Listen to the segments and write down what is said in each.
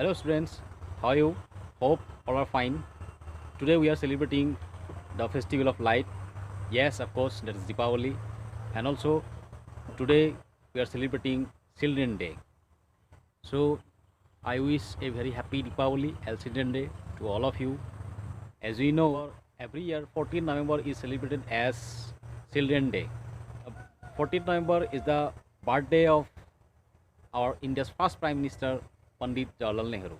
Hello students, how are you? Hope all are fine. Today we are celebrating the festival of light. Yes, of course, that is Deepavali. And also today we are celebrating Children Day. So I wish a very happy Deepavali and Children Day to all of you. As we know, every year 14th November is celebrated as Children Day. 14th November is the birthday of our India's first Prime Minister Pandit Jawaharlal Nehru.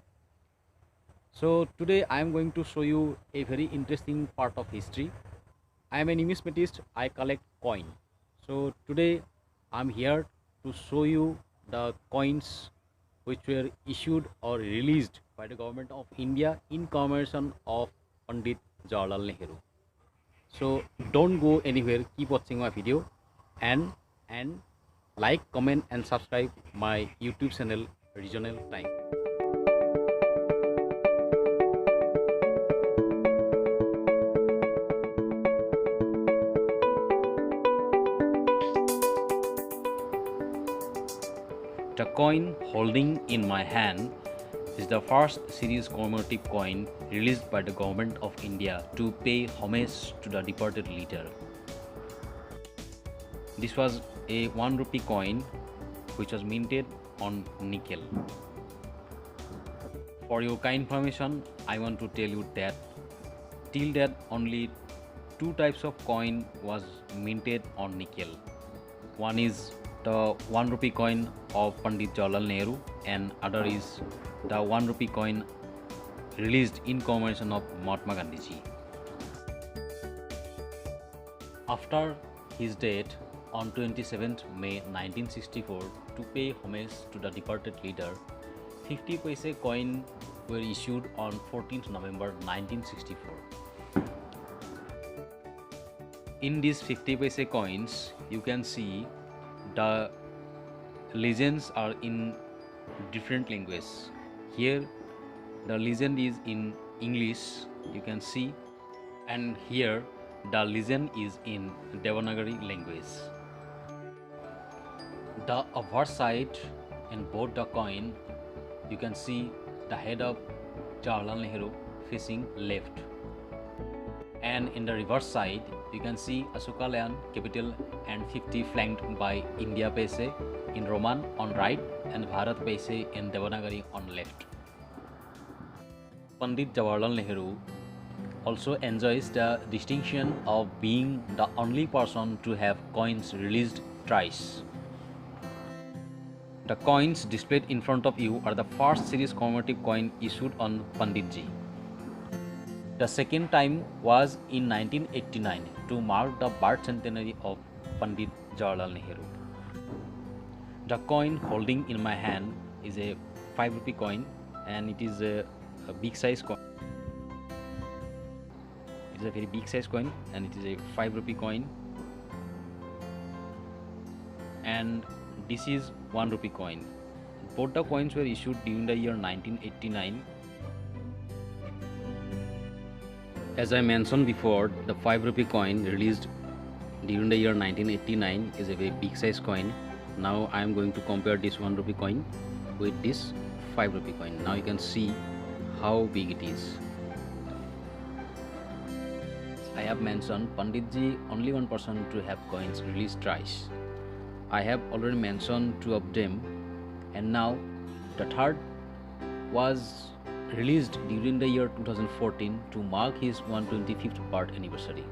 So today I am going to show you a very interesting part of history. I am a numismatist. I collect coin. So today I am here to show you the coins which were issued or released by the government of India in commemoration of Pandit Jawaharlal Nehru. So don't go anywhere. Keep watching my video and like, comment and subscribe my YouTube channel Regional Time. The coin holding in my hand is the first series commemorative coin released by the government of India to pay homage to the departed leader. This was a 1 rupee coin which was minted on nickel. For your kind information, I want to tell you that till that only two types of coin was minted on nickel. One is the 1 rupee coin of Pandit Jawaharlal Nehru and other is the 1 rupee coin released in commemoration of Mahatma Gandhi ji. After his death on 27th May 1964, to pay homage to the departed leader, 50 paise coin were issued on 14th November 1964. In these 50 paise coins, you can see the legends are in different languages. Here the legend is in English, you can see, and here the legend is in Devanagari language. The upper side in both the coin, you can see the head of Jawaharlal Nehru facing left, and in the reverse side you can see Ashoka Lion capital and 50 flanked by India paise in Roman on right and Bharat paise in Devanagari on left. Pandit Jawaharlal Nehru also enjoys the distinction of being the only person to have coins released thrice. The coins displayed in front of you are the first series commemorative coin issued on Panditji. The second time was in 1989 to mark the birth centenary of Pandit Jawaharlal Nehru. The coin holding in my hand is a 5 rupee coin and it is a big size coin. It is a very big size coin and it is a 5 rupee coin, and this is 1 rupee coin. Both the coins were issued during the year 1989. As I mentioned before, the 5 rupee coin released during the year 1989 is a very big size coin. Now I am going to compare this 1 rupee coin with this 5 rupee coin. Now you can see how big it is. I have mentioned Panditji only one person to have coins released thrice. I have already mentioned two of them, and now the third was released during the year 2014 to mark his 125th birth anniversary.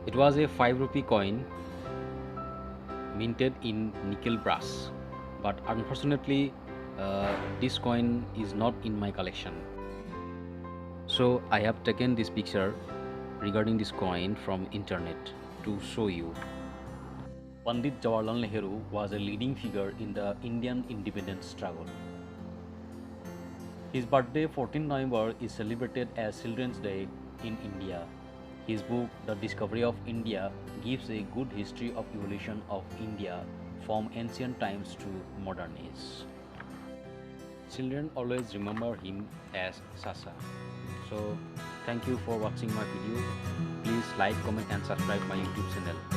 It was a 5 rupee coin minted in nickel brass, but unfortunately this coin is not in my collection. So I have taken this picture regarding this coin from internet to show you. Pandit Jawaharlal Nehru was a leading figure in the Indian independence struggle. His birthday, 14 November, is celebrated as Children's Day in India. His book, The Discovery of India, gives a good history of evolution of India from ancient times to modern age. Children always remember him as Sasa. So, thank you for watching my video. Please like, comment and subscribe my YouTube channel.